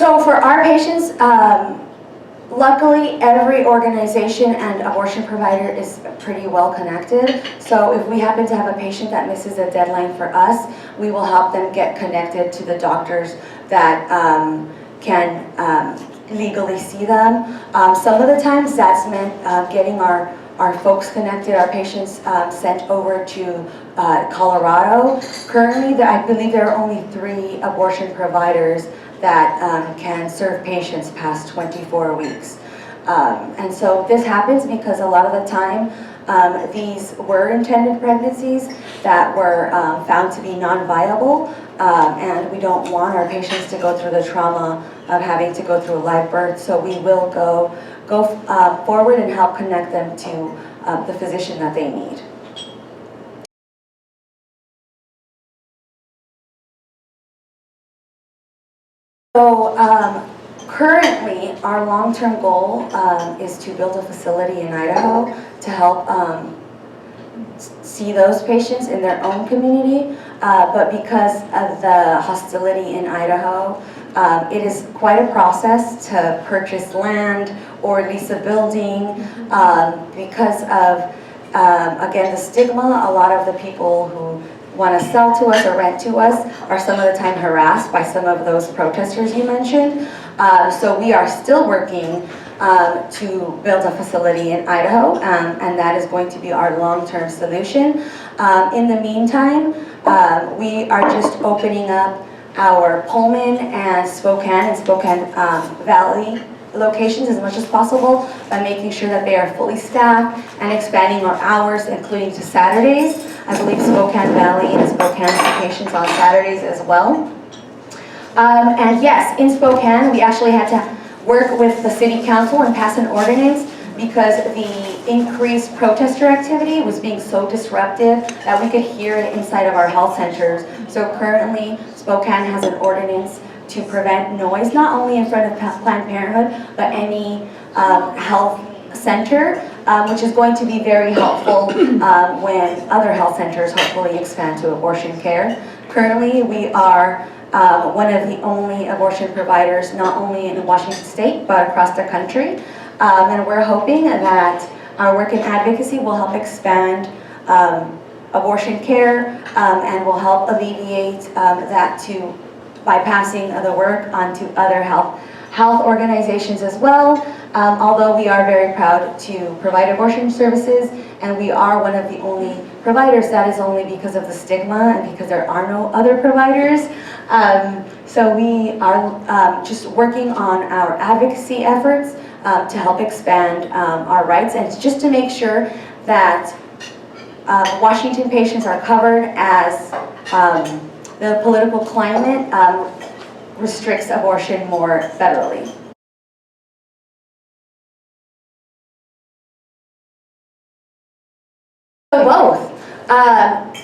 So for our patients, luckily every organization and abortion provider is pretty well connected. So if we happen to have a patient that misses a deadline for us, we will help them get connected to the doctors that can legally see them. Some of the times that's meant getting our folks connected, our patients sent over to Colorado. Currently, I believe there are only 3 abortion providers that can serve patients past 24 weeks. And so this happens because a lot of the time these were intended pregnancies that were found to be non-viable, and we don't want our patients to go through the trauma of having to go through a live birth, so we will go forward and help connect them to the physician that they need. So currently our long-term goal is to build a facility in Idaho to help see those patients in their own community, but because of the hostility in Idaho, it is quite a process to purchase land or lease a building because of, again, the stigma. A lot of the people who want to sell to us or rent to us are some of the time harassed by some of those protesters you mentioned. So we are still working to build a facility in Idaho, and that is going to be our long-term solution. In the meantime, we are just opening up our Pullman and Spokane Valley locations as much as possible by making sure that they are fully staffed and expanding our hours, including to Saturdays. I believe Spokane Valley and Spokane has patients on Saturdays as well. And yes, in Spokane, we actually had to work with the city council and pass an ordinance because the increased protester activity was being so disruptive that we could hear it inside of our health centers. So currently, Spokane has an ordinance to prevent noise, not only in front of Planned Parenthood, but any health center, which is going to be very helpful when other health centers hopefully expand to abortion care. Currently, we are one of the only abortion providers, not only in Washington State, but across the country. And we're hoping that our work in advocacy will help expand abortion care and will help alleviate that by passing the work onto other health organizations as well. Although we are very proud to provide abortion services, and we are one of the only providers, that is only because of the stigma and because there are no other providers. So we are just working on our advocacy efforts to help expand our rights and just to make sure that Washington patients are covered as the political climate restricts abortion more federally. Both.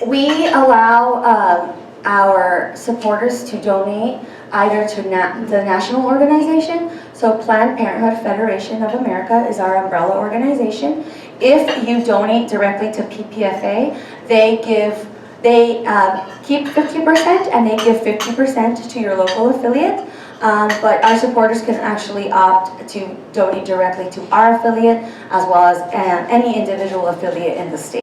We allow our supporters to donate either to the national organization. So Planned Parenthood Federation of America is our umbrella organization. If you donate directly to PPFA, they keep 50% and they give 50% to your local affiliate. But our supporters can actually opt to donate directly to our affiliate as well as any individual affiliate in the state.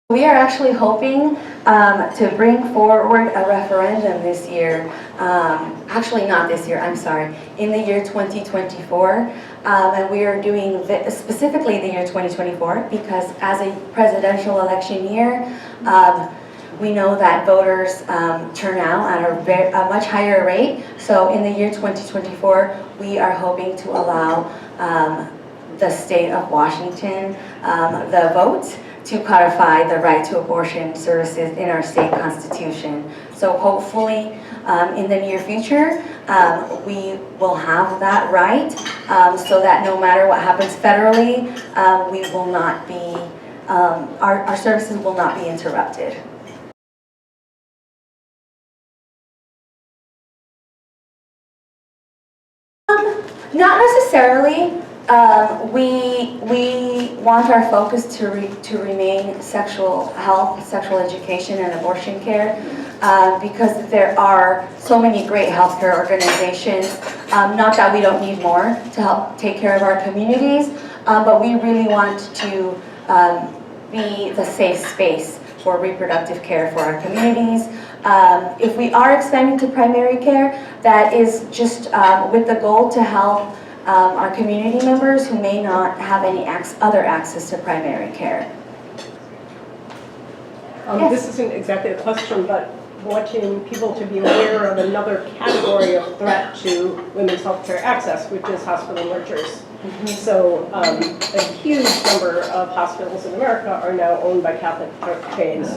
We are actually hoping to bring forward a referendum this year, actually not this year, I'm sorry, in the year 2024. And we are doing specifically the year 2024 because as a presidential election year, we know that voters turn out at a much higher rate. So in the year 2024, we are hoping to allow the state of Washington the vote to codify the right to abortion services in our state constitution. So hopefully in the near future, we will have that right so that no matter what happens federally, we will not be, our services will not be interrupted. Not necessarily. We want our focus to remain sexual health, sexual education, and abortion care because there are so many great healthcare organizations. Not that we don't need more to help take care of our communities, but we really want to be the safe space for reproductive care for our communities. If we are expanding to primary care, that is just with the goal to help our community members who may not have any other access to primary care. Yes. This isn't exactly a question, but wanting people to be aware of another category of threat to women's healthcare access, which is hospital mergers. Mm-hmm. So a huge number of hospitals in America are now owned by Catholic chains.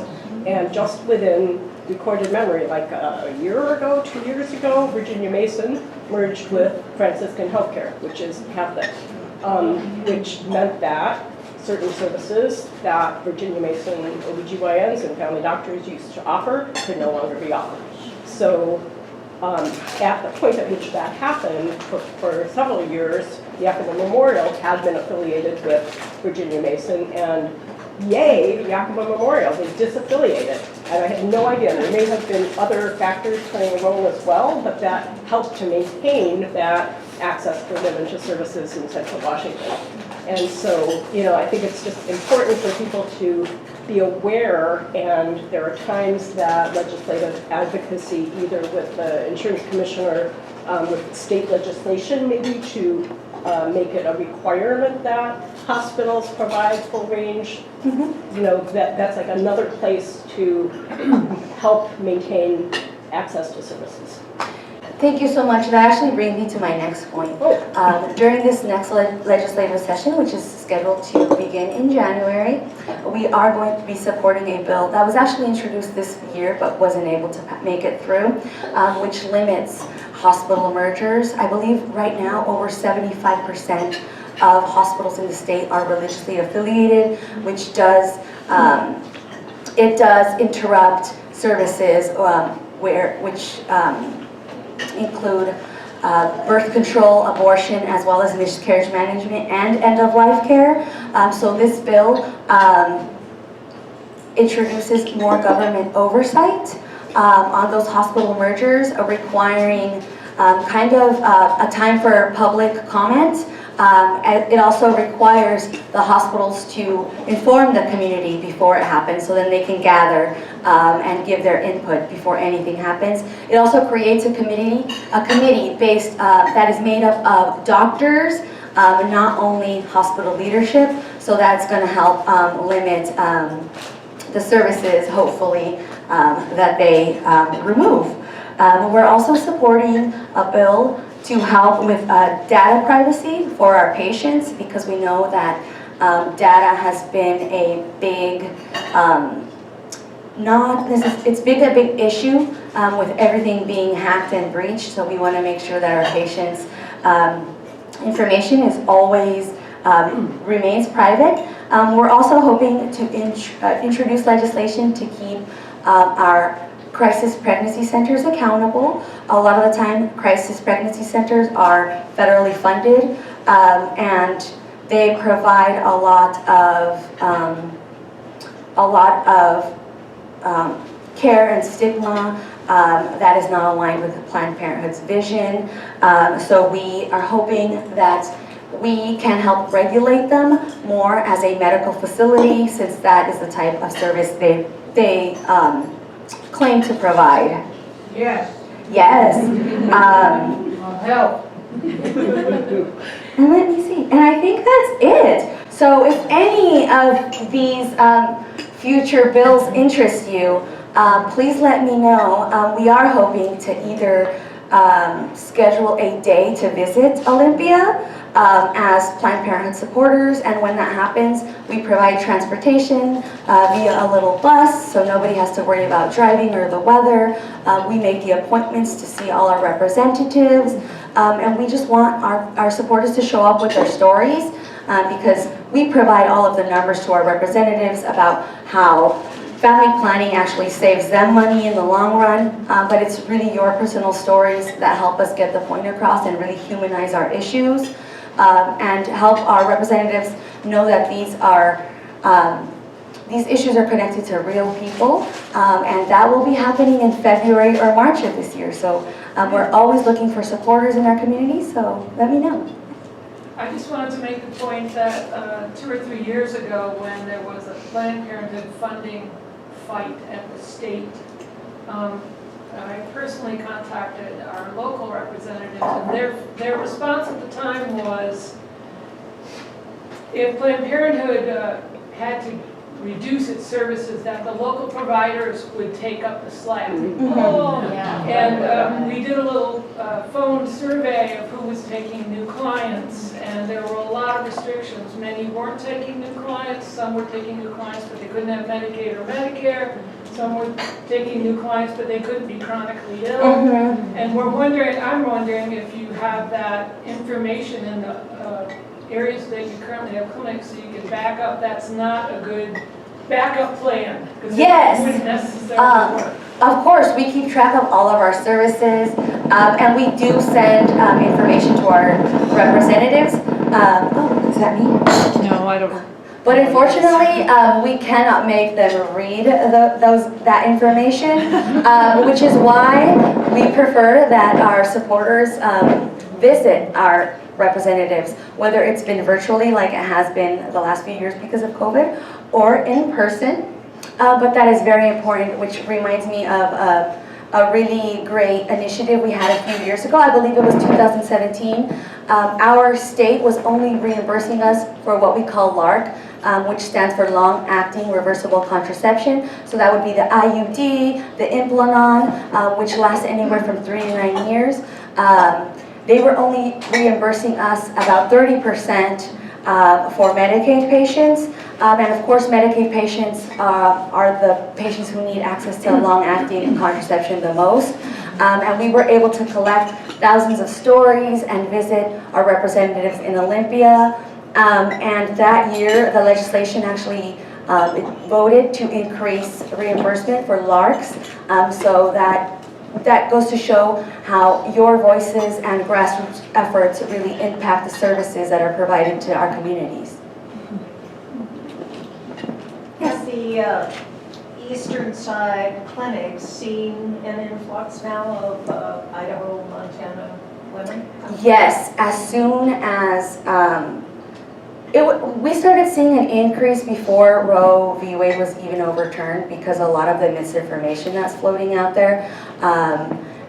And just within recorded memory, like a year ago, 2 years ago, Virginia Mason merged with Franciscan Healthcare, which is Catholic, which meant that certain services that Virginia Mason OBGYNs and family doctors used to offer could no longer be offered. So at the point at which that happened, for several years, the Yakima Memorial had been affiliated with Virginia Mason, and yay, Yakima Memorial was disaffiliated. And I had no idea. There may have been other factors playing a role as well, but that helped to maintain that access for women to services in Central Washington. And so, you know, I think it's just important for people to be aware, and there are times that legislative advocacy, either with the insurance commissioner, with state legislation maybe, to make it a requirement that hospitals provide full range. Mm-hmm. You know, that's like another place to help maintain access to services. Thank you so much. That actually brings me to my next point. During this next legislative session, which is scheduled to begin in January, we are going to be supporting a bill that was actually introduced this year but wasn't able to make it through, which limits hospital mergers. I believe right now over 75% of hospitals in the state are religiously affiliated, which does interrupt services which include birth control, abortion, as well as miscarriage management and end-of-life care. So this bill introduces more government oversight on those hospital mergers, requiring kind of a time for public comment. It also requires the hospitals to inform the community before it happens, so then they can gather and give their input before anything happens. It also creates a committee based that is made up of doctors, not only hospital leadership. So that's going to help limit the services, hopefully, that they remove. We're also supporting a bill to help with data privacy for our patients, because we know that data has been a big, it's been a big issue with everything being hacked and breached. So we want to make sure that our patients' information is always remains private. We're also hoping to introduce legislation to keep our crisis pregnancy centers accountable. A lot of the time, crisis pregnancy centers are federally funded, and they provide a lot of care and stigma that is not aligned with Planned Parenthood's vision. So we are hoping that we can help regulate them more as a medical facility, since that is the type of service they claim to provide. Yes. Yes. Help. And let me see. And I think that's it. So if any of these future bills interest you, please let me know. We are hoping to either schedule a day to visit Olympia as Planned Parenthood supporters, and when that happens, we provide transportation via a little bus, so nobody has to worry about driving or the weather. We make the appointments to see all our representatives, and we just want our supporters to show up with their stories, because we provide all of the numbers to our representatives about how family planning actually saves them money in the long run, but it's really your personal stories that help us get the point across and really humanize our issues. and help our representatives know that these issues are connected to real people, and that will be happening in February or March of this year. So we're always looking for supporters in our community, so let me know. I just wanted to make the point that 2 or 3 years ago, when there was a Planned Parenthood funding fight at the state, I personally contacted our local representatives, and their response at the time was, if Planned Parenthood had to reduce its services, that the local providers would take up the slack. And we did a little phone survey of who was taking new clients, and there were a lot of restrictions. Many weren't taking new clients, some were taking new clients but they couldn't have Medicaid or Medicare, some were taking new clients but they couldn't be chronically ill. And I'm wondering if you have that information in the areas that you currently have clinics, so you can back up. That's not a good backup plan, because it wouldn't necessarily work. Of course, we keep track of all of our services, and we do send information to our representatives. Oh, is that me? No, I don't. But unfortunately, we cannot make them read that information, which is why we prefer that our supporters visit our representatives, whether it's been virtually like it has been the last few years because of COVID, or in person. But that is very important, which reminds me of a really great initiative we had a few years ago. I believe it was 2017. Our state was only reimbursing us for what we call LARC, which stands for long-acting reversible contraception. So that would be the IUD, the Implanon, which lasts anywhere from 3 to 9 years. They were only reimbursing us about 30% for Medicaid patients. And of course, Medicaid patients are the patients who need access to long-acting contraception the most. And we were able to collect thousands of stories and visit our representatives in Olympia. And that year, the legislation actually voted to increase reimbursement for LARCs, so that goes to show how your voices and grassroots efforts really impact the services that are provided to our communities. Has the eastern side clinics seen an influx now of Idaho, Montana women? Yes, as soon as we started seeing an increase before Roe v. Wade was even overturned, because a lot of the misinformation that's floating out there.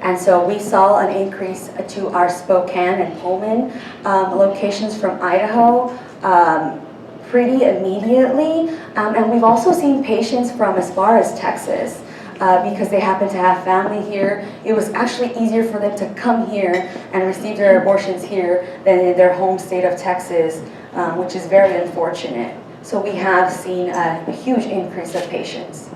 And so we saw an increase to our Spokane and Pullman locations from Idaho pretty immediately. And we've also seen patients from as far as Texas, because they happen to have family here. It was actually easier for them to come here and receive their abortions here than in their home state of Texas, which is very unfortunate. So we have seen a huge increase of patients.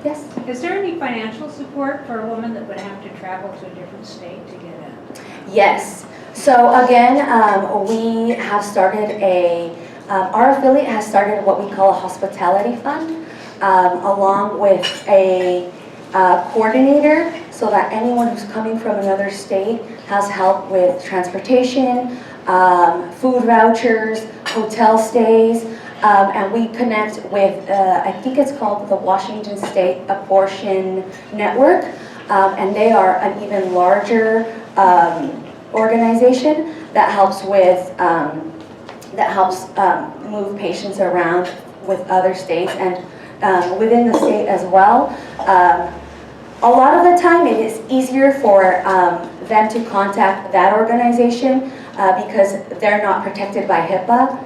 Yes? Is there any financial support for a woman that would have to travel to a different state to get a... Yes. So again, we have started our affiliate has started what we call a hospitality fund, along with a coordinator, so that anyone who's coming from another state has help with transportation, food vouchers, hotel stays, and we connect with, I think it's called the Washington State Abortion Network, and they are an even larger organization that helps with move patients around with other states and within the state as well. A lot of the time it is easier for them to contact that organization because they're not protected by HIPAA,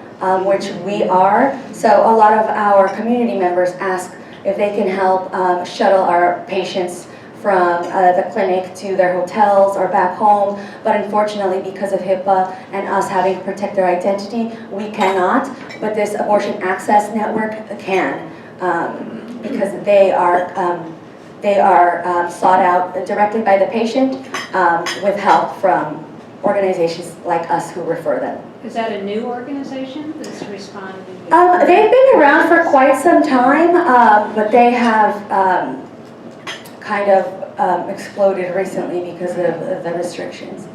which we are. So a lot of our community members ask if they can help shuttle our patients from the clinic to their hotels or back home, but unfortunately because of HIPAA and us having to protect their identity, we cannot, but this Abortion Access Network can, because they are sought out directly by the patient with help from organizations like us who refer them. Is that a new organization that's responding? They've been around for quite some time, but they have kind of exploded recently because of the restrictions.